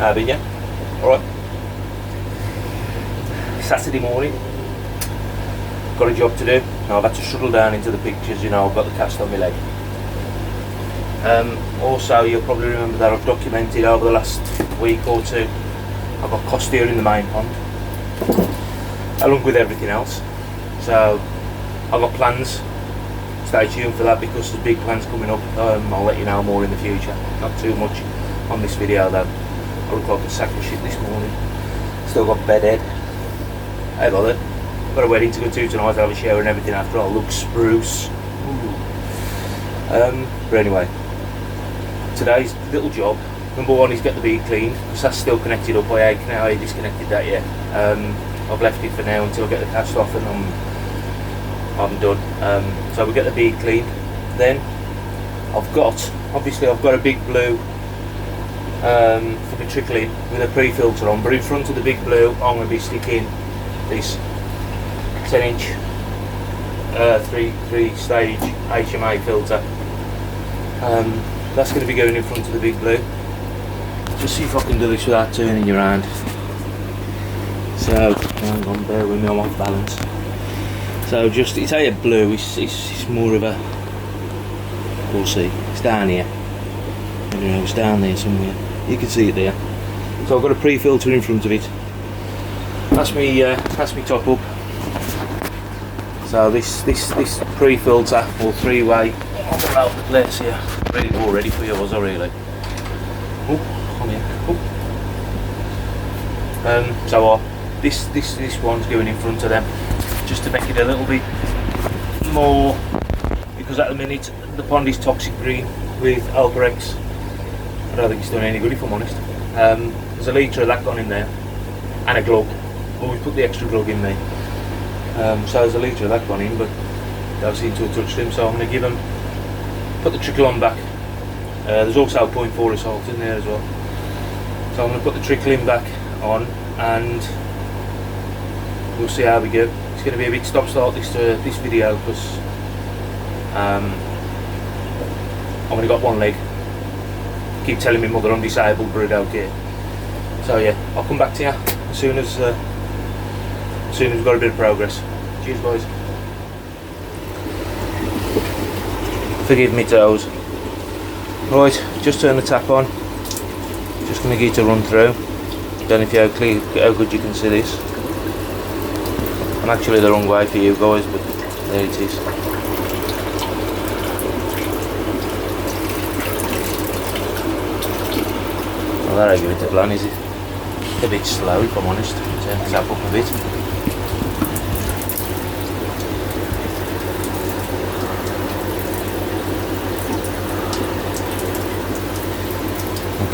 How been you? Alright. Saturday morning. Got a job to do. Now I've had to shuttle down into the pictures, you know, I've got the cast on my leg. Also, you'll probably remember that I've documented over the last week or two. I've got costia in the main pond, along with everything else. So, I've got plans. Stay tuned for that because there's big plans coming up. I'll let you know more in the future. Not too much on this video though. I look like a sack of shit this morning. Still got bedhead. Hey bother. Got a wedding to go to tonight. I'll have a shower and everything after. I'll look spruce. But anyway, today's little job. Number one is get the bead cleaned because that's still connected up. I disconnected that yet. I've left it for now until I get the cast off and I'm done. So we'll get the bead cleaned. Then I've got a big blue for the trickling with a pre-filter on, but in front of the big blue I'm going to be sticking this 10-inch 3-stage HMA filter. That's going to be going in front of the big blue. Just see if I can do this without turning your hand. So hang on, bear with me, I'm off balance. So just, it's a blue, it's more of a, we'll see, it's down here. I don't know, it's down there somewhere. You can see it there. So I've got a pre-filter in front of it. That's me top up. So this pre-filter or three-way, I'm about the place here. All ready for you, was I really? Oh, come here. Oh. So this one's going in front of them, just to make it a little bit more, because at the minute the pond is toxic green with Alcorex. I don't think it's done any good if I'm honest. There's a litre of that gone in there, and a glug. Always put the extra glug in there. So there's a litre of that gone in, but don't seem to have touched him, so I'm going to give them, put the trickle on back. There's also 0.4 of salt in there as well. So I'm going to put the trickling back on and we'll see how we go. It's going to be a bit stop-start this video because I've only got one leg. Keep telling me mother I'm disabled, but I don't care. So yeah, I'll come back to you as soon as we've got a bit of progress. Cheers boys. Forgive me toes. Right, just turn the tap on. Just going to get it to run through. Don't know how good you can see this. I'm actually the wrong way for you guys, but there it is. Well, that ain't giving it a plan, is it? A bit slow if I'm honest. Turn the tap up a bit.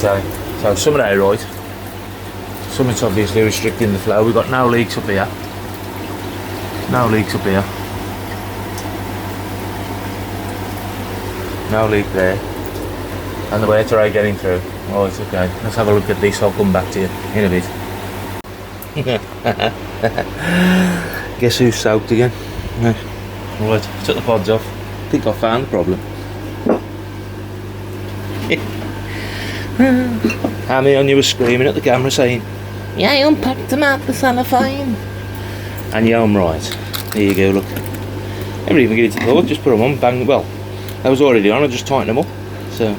Okay, so some of that right. Some it's obviously restricting the flow. We've got no leaks up here. No leaks up here. No leak there. And the water are getting through. Oh, it's okay. Let's have a look at this. I'll come back to you in a bit. Guess who's soaked again? Right, took the pods off. I think I found the problem. Hammy on you was screaming at the camera saying, "Yeah, I unpacked them out the cellophane." And yeah, I'm right. There you go, look. Never even get it to thought, just put them on, bang. Well, that was already on, I just tightened them up. So,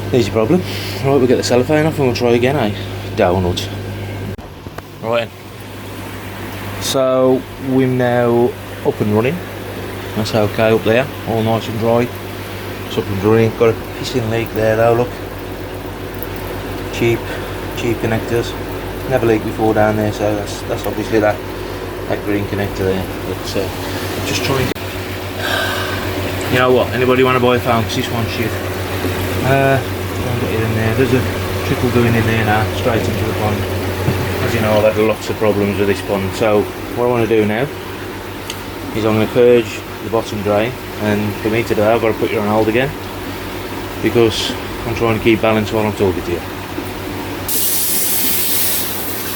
there's your problem. Right, we'll get the cellophane off and we'll try again, eh? Donut. Right, so we're now up and running. That's okay up there, all nice and dry. It's up and running. Got a pissing leak there though, look. Cheap connectors. Never leaked before down there, so that's obviously that green connector there. But just trying. You know what? Anybody want to buy a phone? Because this one's shit. Try and get it in there. There's a trickle going in there now, straight into the pond. As you know, I've had lots of problems with this pond. So what I want to do now is I'm going to purge the bottom drain, and for me today I've got to put you on hold again because I'm trying to keep balance while I'm talking to you.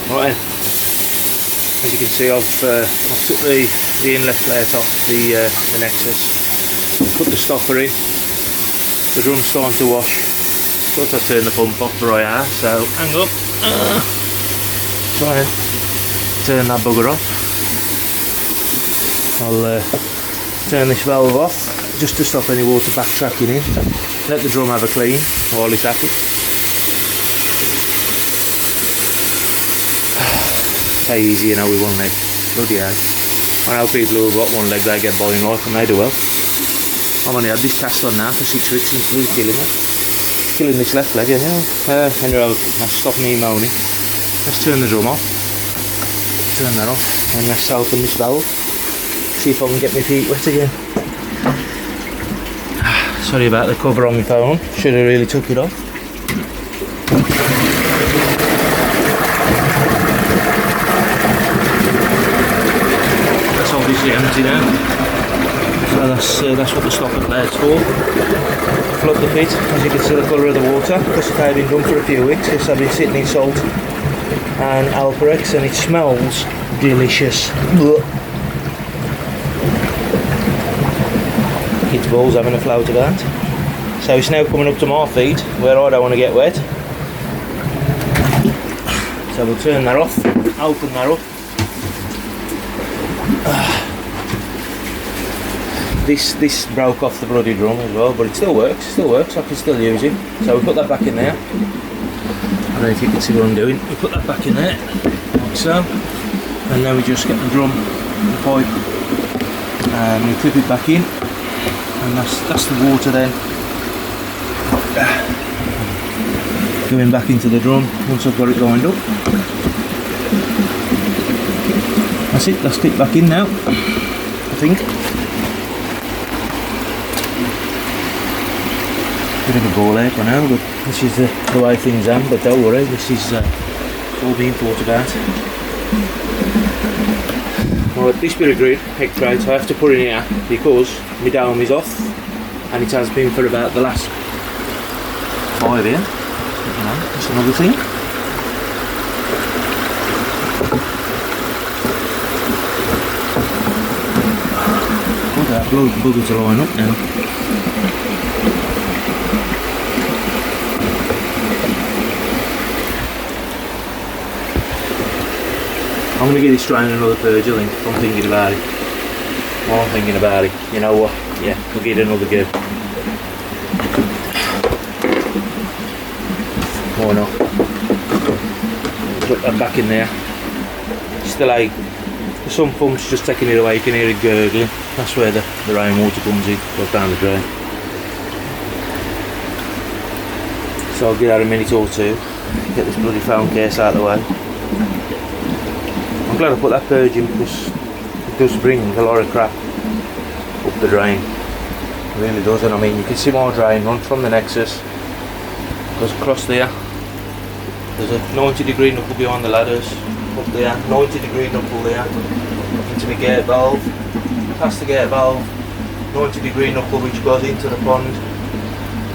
Right, as you can see, I've took the inlet plate off the Nexus, put the stopper in, the drum's starting to wash, Thought I'd turn the pump off before I are, so hang up. Try and turn that bugger off. I'll turn this valve off just to stop any water backtracking in. Let the drum have a clean while it's at it. So easy, you know, with one leg. Bloody hell. I know people who've got one leg, they get by in life and they do well. I've only had this cast on now for 6 weeks and it's really killing me. Killing this left leg, anyway. Anyway, I'll stop me moaning. Let's turn the drum off. Turn that off and let's open this valve. See if I can get my feet wet again. Sorry about the cover on my phone. Should have really took it off. That's obviously empty now. So that's what the stopper plate's for. Flood the pit, as you can see the colour of the water, because if they've been done for a few weeks, because I've been sitting in salt and Alperex, and it smells delicious. Kids' balls having a float about. So it's now coming up to my feet where I don't want to get wet. So we'll turn that off, open that up. This broke off the bloody drum as well, but it still works, I can still use it. So we put that back in there. I don't know if you can see what I'm doing. We put that back in there, like so. And then we just get the drum, the pipe, and we clip it back in. And that's the water then going back into the drum once I've got it lined up. That's it, that's clipped back in now, I think. Bit of a ball ache I know, but this is the way things are, but don't worry, this is all being thought about. Right, this bit of grid, heck crate, I have to put in here because my dome is off and it has been for about the last 5 years. You know, that's another thing. Look at that bugger to line up now. I'm going to give this drain another purge, I think, if I'm thinking about it. While I'm thinking about it, you know what, yeah, we'll give it another go. Why not? Put that back in there. Still like, some pumps just taking it away, you can hear it gurgling. That's where the rainwater comes in, goes down the drain. So I'll give that a minute or two, get this bloody phone case out of the way. I'm glad I put that purge in because it does bring a lot of crap up the drain. It really does, and I mean you can see more drain run from the nexus, goes across there. There's a 90-degree knuckle behind the ladders, up there, 90-degree knuckle there, into the gate valve, past the gate valve, 90-degree knuckle which goes into the pond,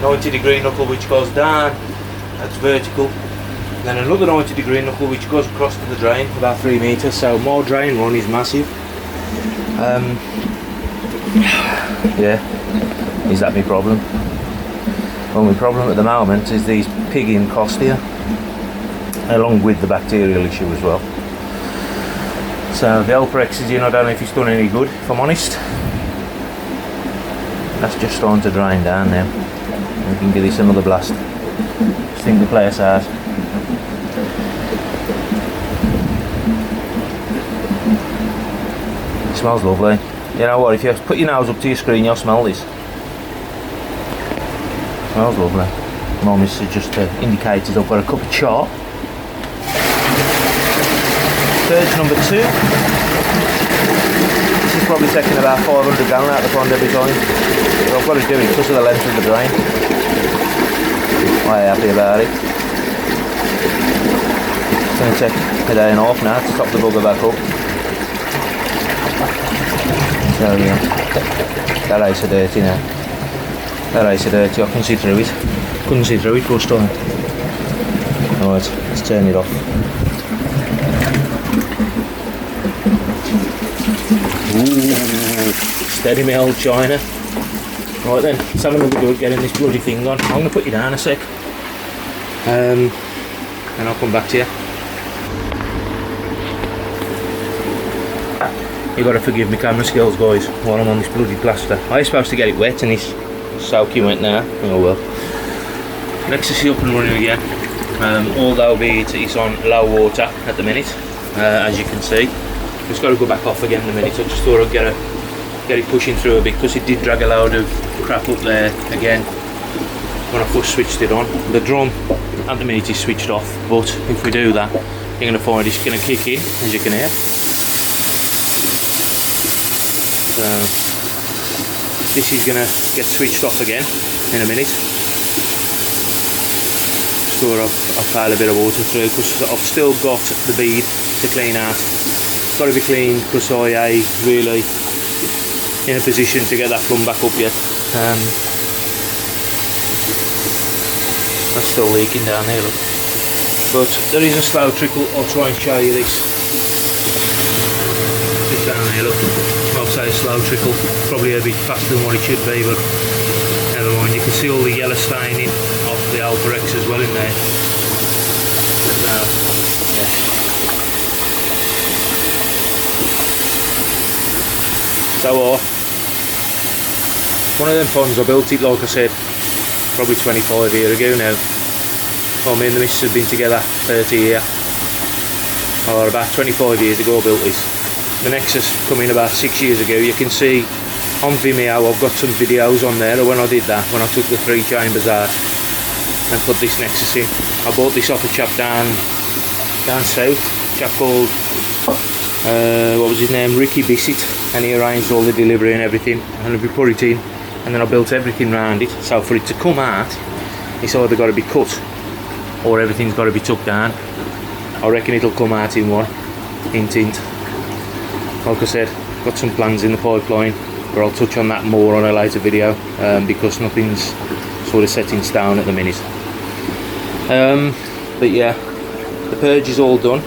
90-degree knuckle which goes down, that's vertical. Then another 90-degree knuckle which goes across to the drain about 3 metres, so more drain run is massive. Yeah, is that my problem? Well, my problem at the moment is these pigging cost here, along with the bacterial issue as well. So the Alperex is in, I don't know if it's done any good, if I'm honest. That's just starting to drain down now. We can give this another blast. Just think the place out. It smells lovely. You know what, if you put your nose up to your screen you'll smell this. It smells lovely. My missus just indicated I've got a cup of chart. Purge number 2. This is probably taking about 500 gallon out of the pond every time. But I've got to do it because of the length of the drain. I'm quite happy about it. It's going to take a day and a half now to top the bugger back up. So yeah, that ice is dirty now. That ice is dirty, I can see through it. Couldn't see through it first time. Alright, let's turn it off. Ooh, steady me old China. Right then, let's have another go at getting this bloody thing on. I'm going to put you down a sec. and I'll come back to you. You gotta forgive me camera skills, guys, while I'm on this bloody plaster. I was supposed to get it wet and it's soaking wet now. Oh well. Nexus is up and running again. Although it's on low water at the minute, as you can see. Just got to go back off again in a minute. I just thought I'd get it pushing through a bit, because it did drag a load of crap up there again when I first switched it on. The drum at the minute is switched off, but if we do that, you're going to find it's going to kick in, as you can hear. So this is going to get switched off again in a minute. Just thought I'll pile a bit of water through, because I've still got the bead to clean out. It's got to be cleaned, because I ain't really in a position to get that plumb back up yet. That's still leaking down here, look. But there is a slow trickle. I'll try and show you this. Just down here, look. I'll say a slow trickle. Probably a bit faster than what it should be, but never mind. You can see all the yellow staining off the Alpha X as well in there. So one of them ponds, I built it, like I said, probably 25 years ago now. Well, me and the missus have been together 30 years. Or about 25 years ago I built this. The Nexus come in about 6 years ago. You can see on Vimeo I've got some videos on there of when I did that, when I took the 3 chambers out and put this Nexus in. I bought this off a chap down south, a chap called what was his name, Ricky Bissett, and he arranged all the delivery and everything, and we put it in, and then I built everything around it. So for it to come out, it's either got to be cut or everything's got to be took down. I reckon it'll come out in one, hint hint. Like I said, got some plans in the pipeline, but I'll touch on that more on a later video, because nothing's sort of set in stone at the minute. But yeah, the purge is all done.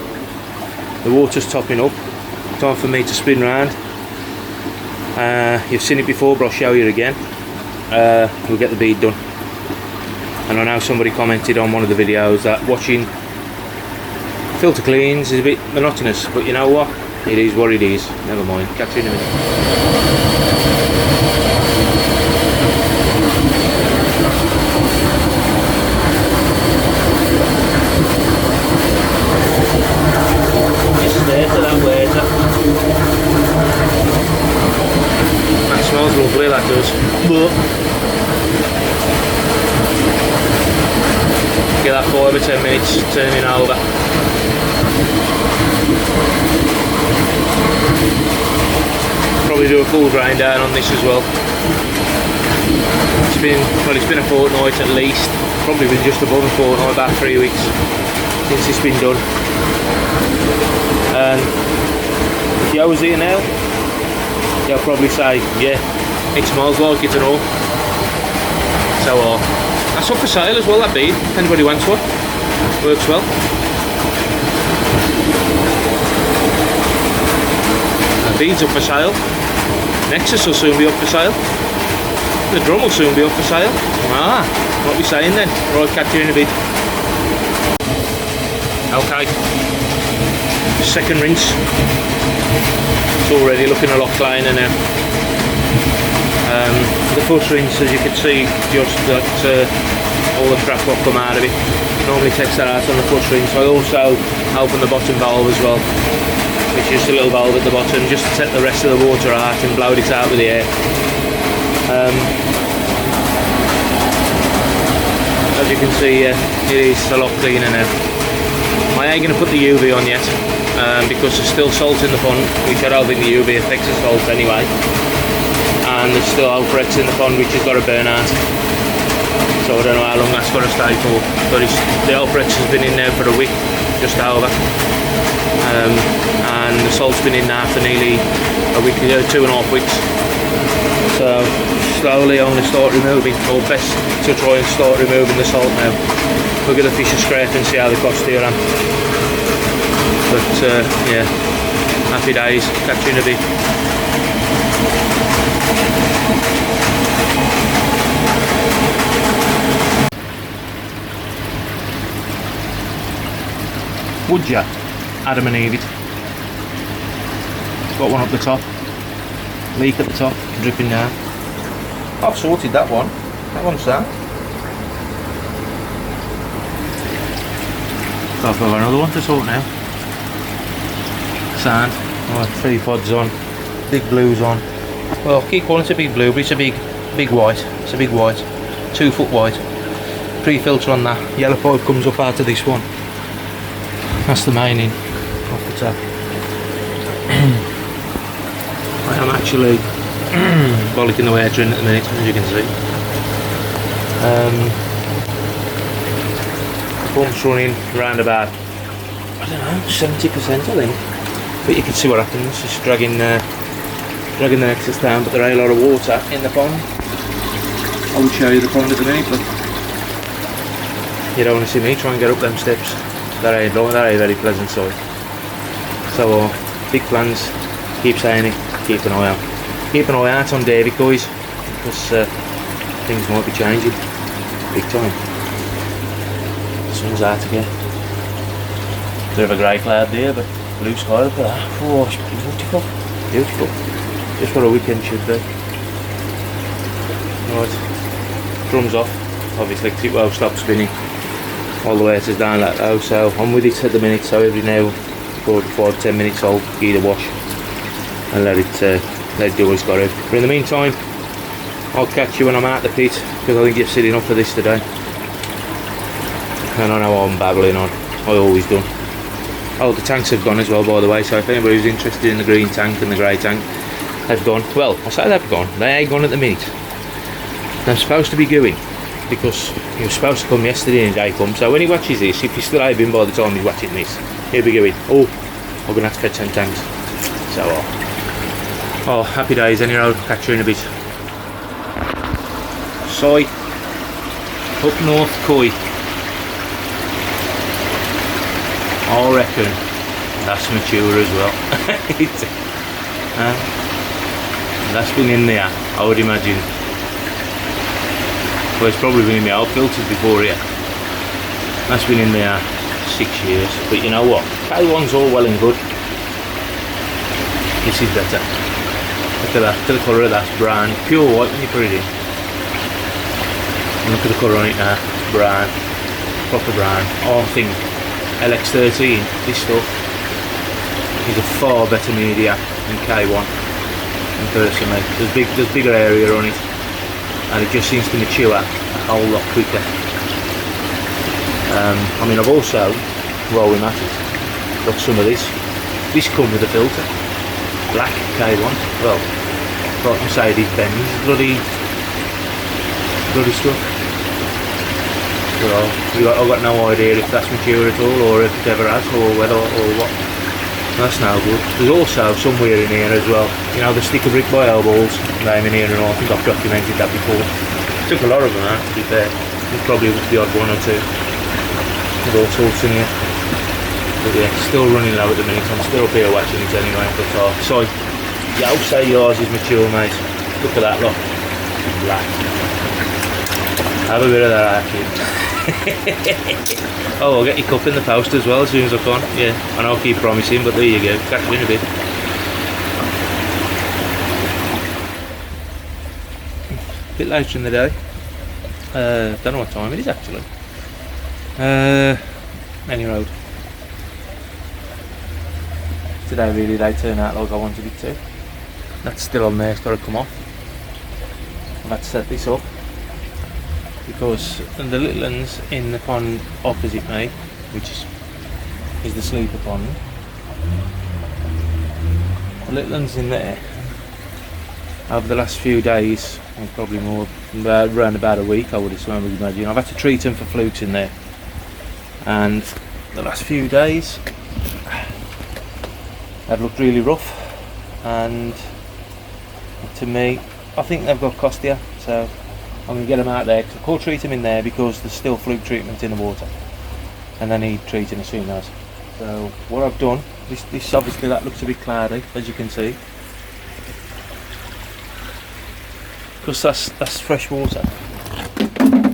The water's topping up. Time for me to spin round. You've seen it before, but I'll show you again. We'll get the bead done. And I know somebody commented on one of the videos that watching filter cleans is a bit monotonous, but you know what? It is what it is. Never mind. Catch you in a minute. That smells lovely, that does. But get that 5 or 10 minutes turning over. Probably do a full grind down on this as well. It's been a fortnight at least. Probably been just above a fortnight, about 3 weeks since it's been done. And if you was here now, you'll probably say, yeah, it smells like it and all. So that's up for sale as well, that bead. Anybody wants one? Works well. The bead's up for sale. Nexus will soon be up for sale. The drum will soon be up for sale. Ah, what are we saying then? Right, catch you in a bit. Okay. Second rinse. It's already looking a lot cleaner now. The first rinse, as you can see, just got all the crap will come out of it. Normally takes that out on the first rinse. I also open the bottom valve as well, which is just a little valve at the bottom, just to take the rest of the water out and blow it out with the air. As you can see, it is a lot cleaner now. I ain't going to put the UV on yet, because there's still salt in the pond, which I don't think the UV affects the salt anyway. And there's still Alpha X in the pond, which has got to burn out. So I don't know how long that's got to stay for. But the Alpha X has been in there for a week, just over. And the salt's been in there for nearly a week, 2.5 weeks. So slowly I'm going to start removing, or best to try and start removing the salt now. We'll get the fish a scrape and see how the cost here am. But yeah, happy days, catch you in a bit. Would ya? Adam and Eve it. Got one up the top. Leak at the top, dripping down. I've sorted that one. That one's down. I've got another one to sort now. Sand. Oh, 3 pods on. Big blues on. Well, I keep calling it a big blue, but it's a big white. It's a big white. 2 foot white. Pre-filter on that. Yellow pipe comes up out of this one. That's the main in off the top. I am actually bollocking the water in at the minute, as you can see. Pump's running round about, I don't know, 70% I think. But you can see what happens, just dragging the excess down, but there ain't a lot of water in the pond. I will show you the pond at the minute, but you don't want to see me try and get up them steps. That ain't a very pleasant sight. So big plans, keep saying it, keep an eye out. Keep an eye out on Davy Coys, because things might be changing big time. The sun's out again. Bit of a grey cloud there, but blue sky, look at that. Oh, it's beautiful. Beautiful. Just what a weekend should be. Right, drums off, obviously, because it won't stop spinning all the way to down like that. So I'm with it at the minute, so every now 5-10 minutes I'll give it a wash and let it do what it's got to. But in the meantime, I'll catch you when I'm out the pit, because I think you've seen enough of this today. And I know I'm babbling on, I always do. Oh, the tanks have gone as well, by the way, so if anybody's interested in the green tank and the grey tank, they've gone. Well, I say they've gone, they ain't gone at the minute. They're supposed to be going, because he was supposed to come yesterday and day come, so when he watches this, if he's still having by the time he's watching this, he'll be going, oh, I'm going to have to fetch 10 tanks. So, oh, happy days anyhow, catch you in a bit. Soy, up north Koi. I reckon that's mature as well. That's been in there, I would imagine. Well, it's probably been in my old filters before here. That's been in there 6 years. But you know what? K1's all well and good. This is better. Look at that. Look at the colour of that. It's brown. Pure white when you put it in. And look at the colour on it now. It's brown. Proper brown. Oh, I think LX13, this stuff, is a far better media than K1. And personally, there's bigger area on it, and it just seems to mature a whole lot quicker. I mean, I've also, while we're at it, got some of this. This comes with a filter, black K1. Well, like Mercedes-Benz, bloody stuff. Well, I've got no idea if that's mature at all, or if it ever has, or whether, or what. That's no good. There's also somewhere in here as well, you know, the sticker brick by elbows, name in here and all. I think I've documented that before. Took a lot of them out, to be fair. There's probably the odd one or two. There's all sorts in here. But yeah, still running low at the minute. I'm still up here watching it anyway. But so, yeah, I'll say yours is mature, mate. Look at that lot. Black. Have a bit of that, kid. Oh, I'll get your cup in the post as well as soon as I can. Yeah, and I'll keep promising, but there you go. Catch you in a bit. Bit later in the day. Don't know what time it is actually. Any road. Today really they turn out like I wanted it to. That's still on there, it's got to come off. I've had to set this up because the little ones in the pond opposite me, which is the sleeper pond, the little ones in there over the last few days, and probably more, around about a week I would imagine, I've had to treat them for flukes in there, and the last few days they've looked really rough, and to me I think they've got costia, so I'm going to get them out there. I'll treat them in there because there's still fluke treatment in the water and they need treating as soon as. So what I've done, this obviously that looks a bit cloudy as you can see, because that's fresh water.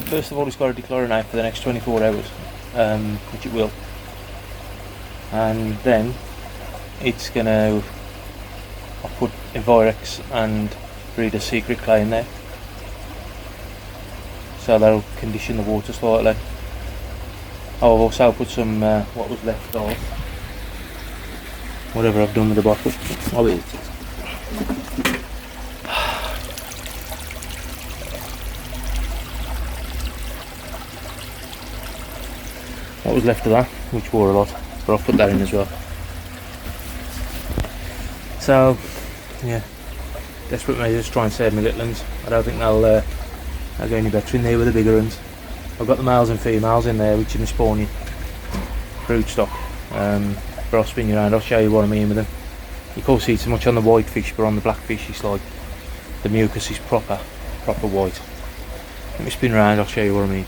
First of all, it's got to dechlorinate for the next 24 hours, which it will. and then it's gonna, I'll put Envirex and Breeder's Secret Clay in there, so that'll condition the water slightly. Oh, I've also put some what was left of whatever I've done with the bottle. Oh, it is. What was left of that, which wore a lot, but I'll put that in as well. So, yeah, desperate measures to try and save my little ones. I don't think they'll go any better in there with the bigger ones. I've got the males and females in there, which is my spawning brood stock. But I'll spin you around, I'll show you what I mean with them. You can't see so much on the white fish, but on the black fish it's like the mucus is proper white. Let me spin around, I'll show you what I mean.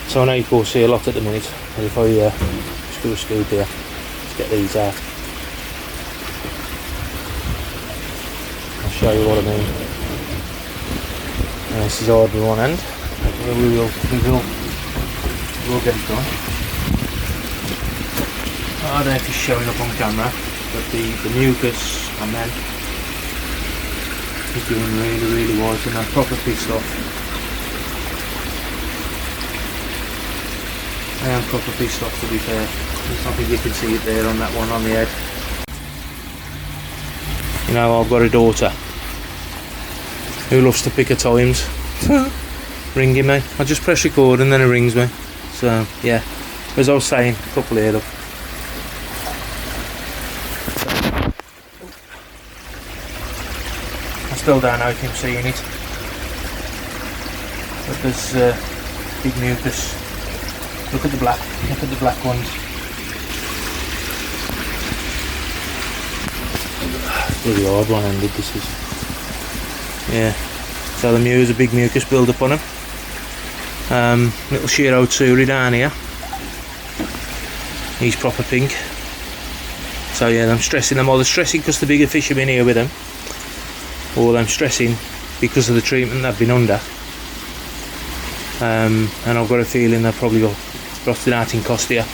So I know you can't see a lot at the minute, and if I just do a scoop here, let's get these out. I'll show you what I mean. And this is hard with one hand. We will get it done. I don't know if it's showing up on camera, but the mucus and then is doing really white, and I'm proper pissed off. I am proper pissed off, to be fair. There's nothing you can see it there on that one on the head. You know, I've got a daughter who loves to pick her times. Ringing me. I just press record and then it rings me. So yeah, as I was saying, a couple here look. I still don't know if I'm seeing it, but there's big mucus. Look at the black ones. Really hard one ended this is. Yeah. So there's a big mucus build up on them. Little Shiro Tsuri down here. He's proper pink. So yeah, I'm stressing them. Either stressing because the bigger fish have been here with them, or I'm stressing because of the treatment they've been under. And I've got a feeling they've probably got rusted out in Costia,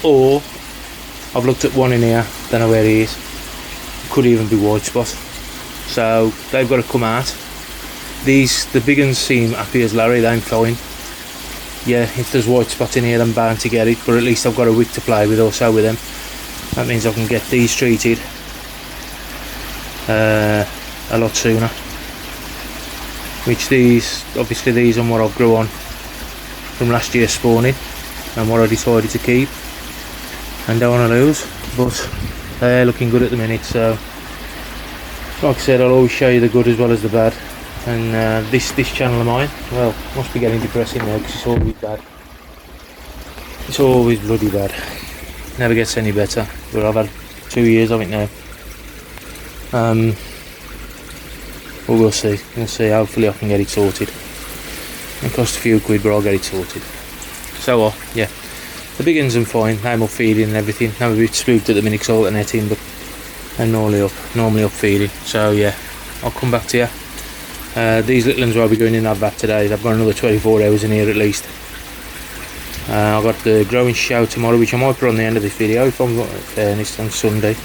or I've looked at one in here, don't know where he is. Could even be white spot. So they've got to come out. The big ones seem happy as Larry, they're fine. Yeah, if there's white spot in here, I'm bound to get it, but at least I've got a week to play with also with them. That means I can get these treated a lot sooner. Which obviously these are what I've grew on from last year's spawning, and what I decided to keep and don't want to lose, but they're looking good at the minute. So like I said, I'll always show you the good as well as the bad. And this channel of mine, well, must be getting depressing now because it's always bad. It's always bloody bad. Never gets any better. But I've had 2 years of it now. But we'll see. We'll see. Hopefully I can get it sorted. It costs a few quid, but I'll get it sorted. So yeah, the big ones are fine. I'm up feeding and everything. I'm a bit spooked at the minute because I'm alternating, but I'm normally up feeding. So yeah, I'll come back to you. These little ones will be going in that vat today. I've got another 24 hours in here at least. I've got the growing show tomorrow, which I might put on the end of this video if I'm fairness on Sunday.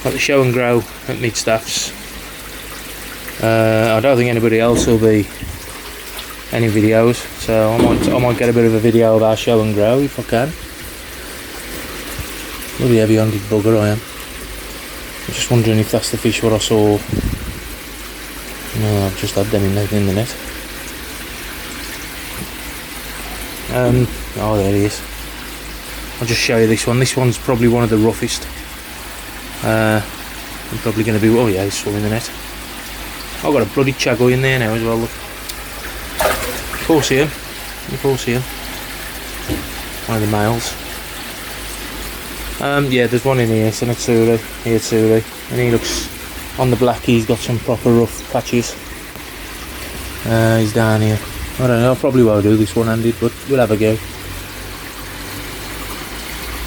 Got the show and grow at Midstaffs. I don't think anybody else will be any videos, so I might get a bit of a video of our show and grow if I can. Really heavy-handed bugger I am. I'm just wondering if that's the fish what I saw. No, I've just had them in the net. Oh, there he is. I'll just show you this one. This one's probably one of the roughest. I'm probably going to be. Oh yeah, he's swimming the net. I've got a bloody chago in there now as well. Look. You can see him. You can see him. One of the males. Yeah, there's one in here. It's an Tsuri, and he looks. On the black, he's got some proper rough patches. He's down here. I don't know, I probably won't do this one-handed, but we'll have a go.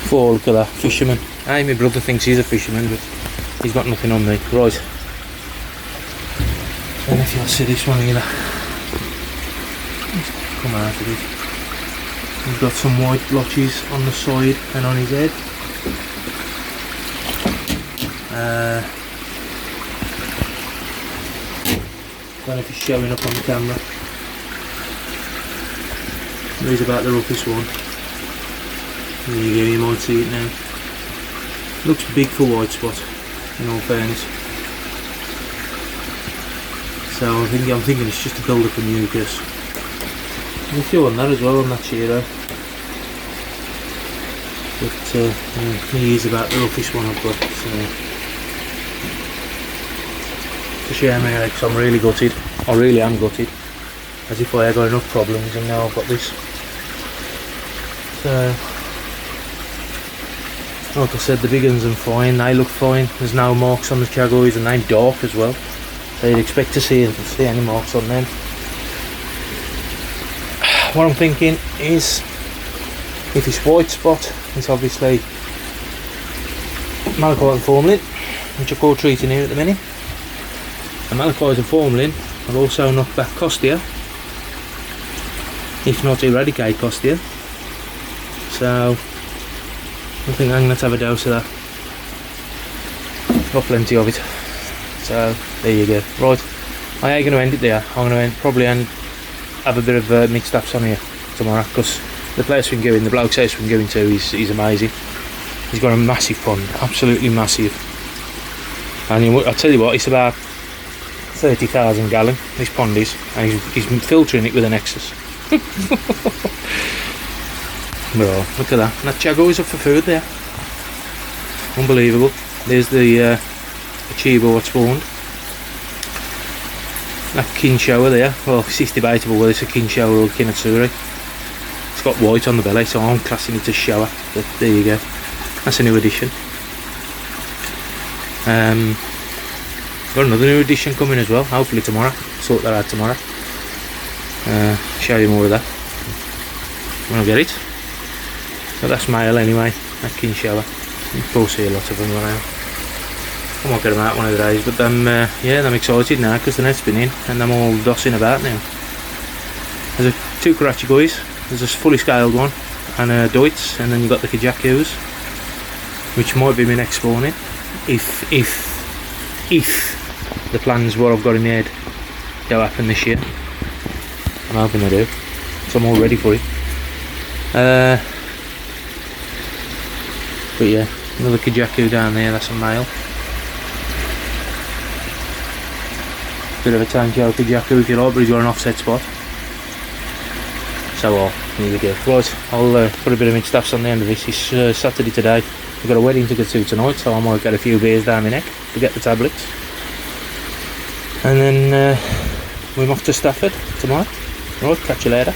Look at that, fisherman. Aye, my brother thinks he's a fisherman, but he's got nothing on me. Right. And if you'll see this one either. Come out of it. He's got some white blotches on the side and on his head. Don't know if it's showing up on the camera. He's about the roughest one. There you go, you might see it now. Looks big for white spot, in all fairness. So I'm thinking it's just a build up of mucus. There's a few on that as well, on that Shiro. But yeah, he is about the roughest one I've got. So. It's a shame, Alex, I'm really gutted. I really am gutted. As if I had got enough problems and now I've got this. So, like I said, the big ones are fine, they look fine. There's no marks on the chagois and they're dark as well. So you'd expect to see any marks on them. What I'm thinking is, if it's white spot, it's obviously malachite and formalin, which are called treating here at the minute. And malachite and formalin will also knock back costia, if not eradicate costia. So I think I'm going to have a dose of that. Got plenty of it. So there you go. Right, I ain't going to end it there. I'm going to probably have a bit of mixed ups on here tomorrow, because the place we can go in, the bloke's house we can go into, is amazing. He's got a massive pond, absolutely massive. And I'll tell you what, it's about 30,000 gallon, this pond is, and he's filtering it with a Nexus. Well, look at that. That chago is up for food there. Unbelievable. There's the Chiba what spawned. That Kinshower there. Well, it's debatable whether it's a Kinshower or a Kinatsuri. It's got white on the belly, so I'm classing it as shower. But there you go. That's a new addition. Got another new addition coming as well. Hopefully tomorrow. Sort that out tomorrow. Show you more of that when I get it. But that's male anyway, that Kinshower. You can see a lot of them around. I might get them out one of the days, but yeah, I'm excited now because the net's been in and I'm all dossing about now. There's two Karachi guys, there's a fully scaled one and a Deutz, and then you've got the Kajakus, which might be my next spawning if the plans what I've got in my head don't happen this year. I'm hoping they do, so I'm all ready for it. But yeah, another Kajaku down there, that's a male. Bit of a Tanko Kajaku if you like, but he's got an offset spot. So here we go. Right, I'll put a bit of mid stuffs on the end of this. It's Saturday today. We've got a wedding to go to tonight, so I might get a few beers down my neck to get the tablets. And then we're off to Stafford tomorrow. Right, catch you later.